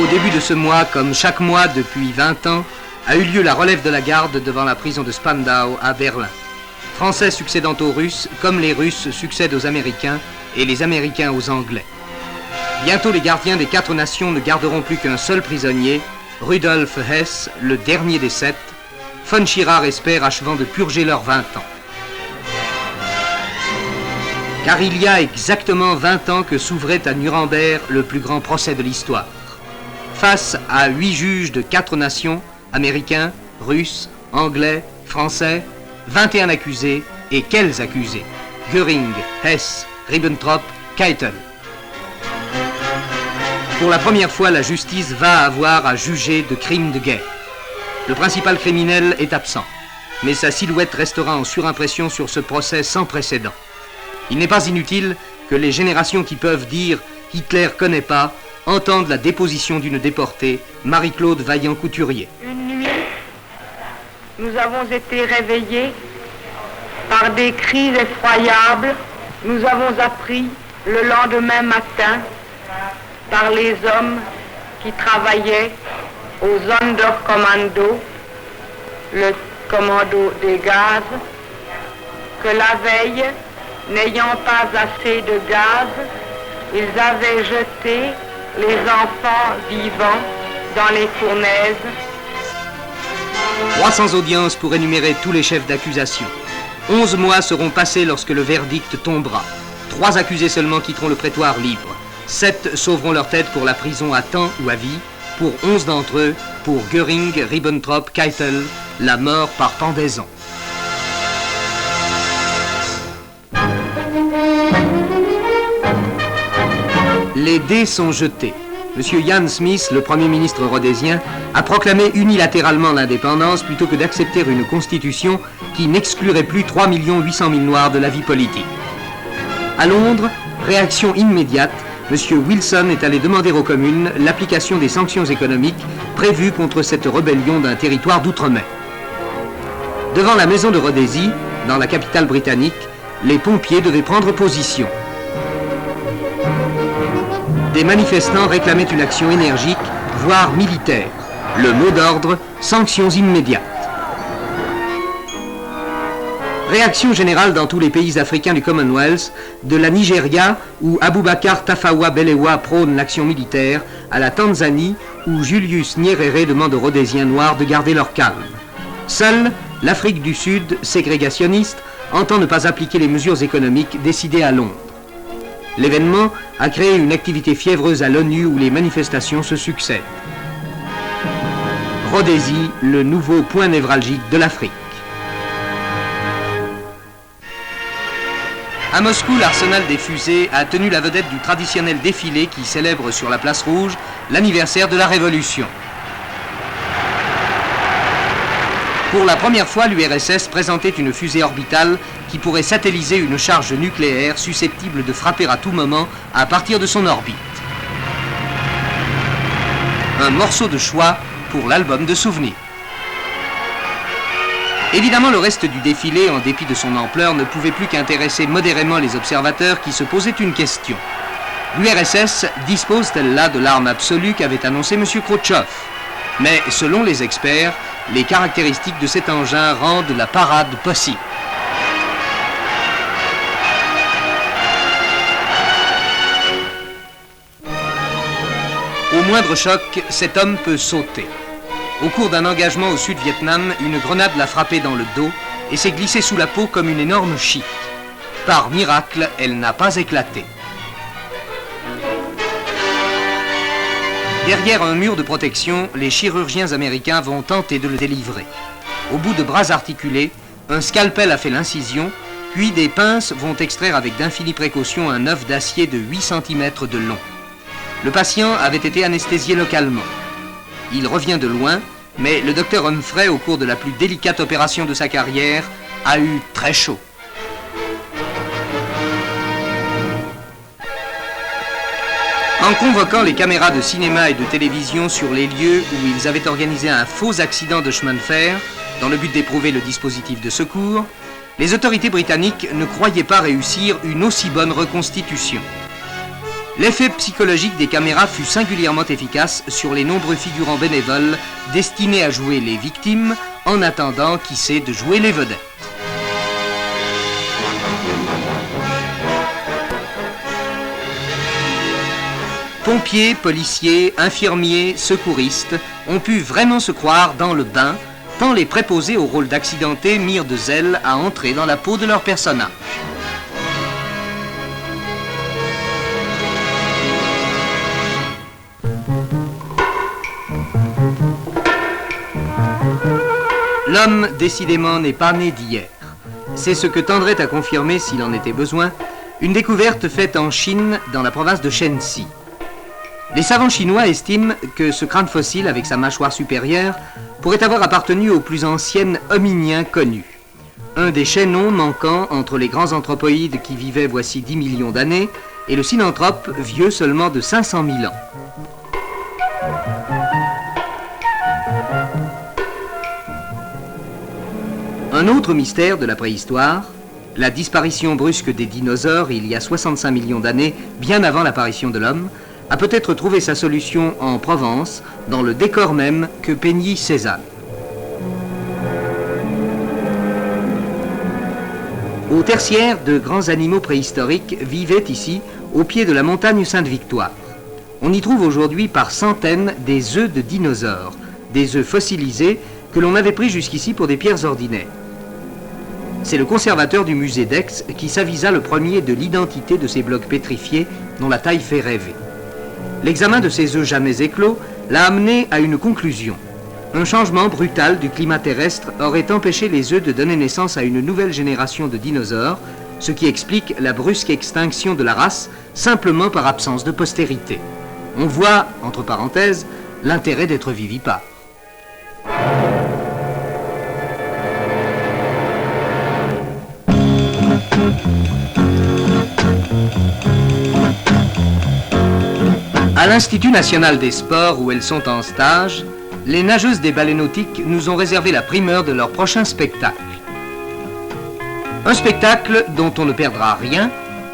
Au début de ce mois, comme chaque mois depuis 20 ans, a eu lieu la relève de la garde devant la prison de Spandau à Berlin. Français succédant aux Russes, comme les Russes succèdent aux Américains et les Américains aux Anglais. Bientôt, les gardiens des 4 nations ne garderont plus qu'un seul prisonnier, Rudolf Hess, le dernier des 7, von Schirach espère achevant de purger leurs 20 ans. Car il y a exactement 20 ans que s'ouvrait à Nuremberg le plus grand procès de l'histoire. Face à 8 juges de 4 nations, américains, russes, anglais, français, 21 accusés, et quels accusés? Göring, Hess, Ribbentrop, Keitel. Pour la première fois, la justice va avoir à juger de crimes de guerre. Le principal criminel est absent, mais sa silhouette restera en surimpression sur ce procès sans précédent. Il n'est pas inutile que les générations qui peuvent dire « Hitler connaît pas » entendent la déposition d'une déportée, Marie-Claude Vaillant-Couturier. Une nuit, nous avons été réveillés par des cris effroyables. Nous avons appris le lendemain matin par les hommes qui travaillaient au Sonderkommando, le commando des gaz, que la veille, n'ayant pas assez de gaz, ils avaient jeté les enfants vivants dans les fournaises. 300 audiences pour énumérer tous les chefs d'accusation. 11 mois seront passés lorsque le verdict tombera. 3 accusés seulement quitteront le prétoire libre. 7 sauveront leur tête pour la prison à temps ou à vie. Pour 11 d'entre eux, pour Göring, Ribbentrop, Keitel, la mort par pendaison. Les dés sont jetés. Monsieur Ian Smith, le Premier ministre rhodésien, a proclamé unilatéralement l'indépendance plutôt que d'accepter une constitution qui n'exclurait plus 3 800 000 Noirs de la vie politique. À Londres, réaction immédiate, Monsieur Wilson est allé demander aux communes l'application des sanctions économiques prévues contre cette rébellion d'un territoire d'outre-mer. Devant la maison de Rhodésie, dans la capitale britannique, les pompiers devaient prendre position. Des manifestants réclamaient une action énergique, voire militaire. Le mot d'ordre, sanctions immédiates. Réaction générale dans tous les pays africains du Commonwealth, de la Nigeria, où Aboubakar Tafawa Balewa prône l'action militaire, à la Tanzanie, où Julius Nyerere demande aux Rhodésiens noirs de garder leur calme. Seule l'Afrique du Sud, ségrégationniste, entend ne pas appliquer les mesures économiques décidées à Londres. L'événement a créé une activité fiévreuse à l'ONU où les manifestations se succèdent. Rhodésie, le nouveau point névralgique de l'Afrique. À Moscou, l'arsenal des fusées a tenu la vedette du traditionnel défilé qui célèbre sur la place rouge l'anniversaire de la Révolution. Pour la première fois, l'URSS présentait une fusée orbitale qui pourrait satelliser une charge nucléaire susceptible de frapper à tout moment à partir de son orbite. Un morceau de choix pour l'album de souvenirs. Évidemment, le reste du défilé, en dépit de son ampleur, ne pouvait plus qu'intéresser modérément les observateurs qui se posaient une question. L'URSS dispose-t-elle là de l'arme absolue qu'avait annoncé M. Khrouchtchev? Mais selon les experts, les caractéristiques de cet engin rendent la parade possible. Au moindre choc, cet homme peut sauter. Au cours d'un engagement au Sud-Vietnam, une grenade l'a frappé dans le dos et s'est glissée sous la peau comme une énorme chique. Par miracle, elle n'a pas éclaté. Derrière un mur de protection, les chirurgiens américains vont tenter de le délivrer. Au bout de bras articulés, un scalpel a fait l'incision, puis des pinces vont extraire avec d'infinies précautions un œuf d'acier de 8 cm de long. Le patient avait été anesthésié localement. Il revient de loin, mais le docteur Humphrey, au cours de la plus délicate opération de sa carrière, a eu très chaud. En convoquant les caméras de cinéma et de télévision sur les lieux où ils avaient organisé un faux accident de chemin de fer, dans le but d'éprouver le dispositif de secours, les autorités britanniques ne croyaient pas réussir une aussi bonne reconstitution. L'effet psychologique des caméras fut singulièrement efficace sur les nombreux figurants bénévoles destinés à jouer les victimes en attendant, qui sait, de jouer les vedettes. Pompiers, policiers, infirmiers, secouristes ont pu vraiment se croire dans le bain, tant les préposés au rôle d'accidentés mirent de zèle à entrer dans la peau de leur personnage. L'homme, décidément, n'est pas né d'hier. C'est ce que tendrait à confirmer, s'il en était besoin, une découverte faite en Chine, dans la province de Shenxi. Les savants chinois estiment que ce crâne fossile, avec sa mâchoire supérieure, pourrait avoir appartenu aux plus anciennes hominiens connus. Un des chaînons manquant entre les grands anthropoïdes qui vivaient voici 10 millions d'années et le synanthrope vieux seulement de 500 000 ans. Un autre mystère de la préhistoire, la disparition brusque des dinosaures il y a 65 millions d'années, bien avant l'apparition de l'homme, a peut-être trouvé sa solution en Provence, dans le décor même que peignit Cézanne. Au tertiaire, de grands animaux préhistoriques vivaient ici, au pied de la montagne Sainte-Victoire. On y trouve aujourd'hui par centaines des œufs de dinosaures, des œufs fossilisés que l'on avait pris jusqu'ici pour des pierres ordinaires. C'est le conservateur du musée d'Aix qui s'avisa le premier de l'identité de ces blocs pétrifiés dont la taille fait rêver. L'examen de ces œufs jamais éclos l'a amené à une conclusion. Un changement brutal du climat terrestre aurait empêché les œufs de donner naissance à une nouvelle génération de dinosaures, ce qui explique la brusque extinction de la race simplement par absence de postérité. On voit, entre parenthèses, l'intérêt d'être vivipare. À l'Institut national des sports où elles sont en stage, les nageuses des ballets nautiques nous ont réservé la primeur de leur prochain spectacle. Un spectacle dont on ne perdra rien,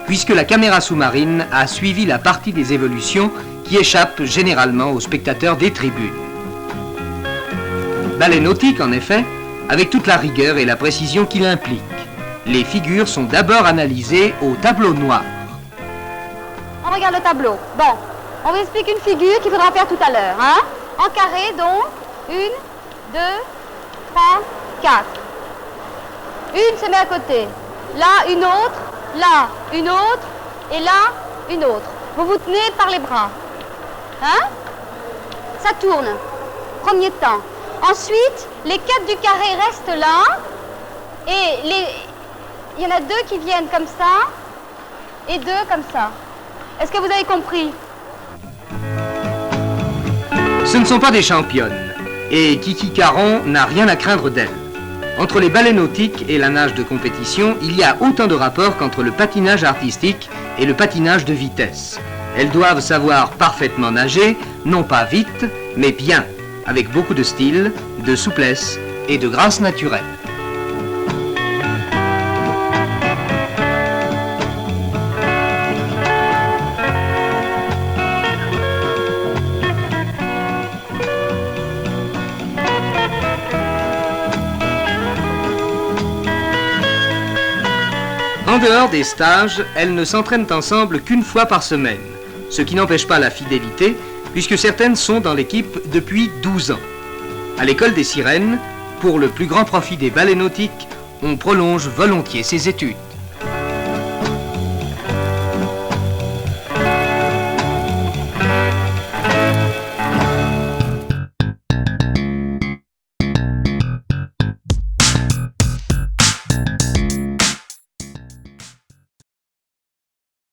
puisque la caméra sous-marine a suivi la partie des évolutions qui échappent généralement aux spectateurs des tribunes. Ballet nautique, en effet, avec toute la rigueur et la précision qu'il implique. Les figures sont d'abord analysées au tableau noir. On regarde le tableau. Bon. On vous explique une figure qu'il faudra faire tout à l'heure, hein? En carré, donc, 1, 2, 3, 4. Une se met à côté. Là, une autre. Là, une autre. Et là, une autre. Vous vous tenez par les bras. Hein? Ça tourne. Premier temps. Ensuite, les 4 du carré restent là. Et il y en a 2 qui viennent comme ça. Et 2 comme ça. Est-ce que vous avez compris? Ce ne sont pas des championnes, et Kiki Caron n'a rien à craindre d'elles. Entre les ballets nautiques et la nage de compétition, il y a autant de rapports qu'entre le patinage artistique et le patinage de vitesse. Elles doivent savoir parfaitement nager, non pas vite, mais bien, avec beaucoup de style, de souplesse et de grâce naturelle. En dehors des stages, elles ne s'entraînent ensemble qu'une fois par semaine, ce qui n'empêche pas la fidélité, puisque certaines sont dans l'équipe depuis 12 ans. À l'école des sirènes, pour le plus grand profit des ballets nautiques, on prolonge volontiers ses études.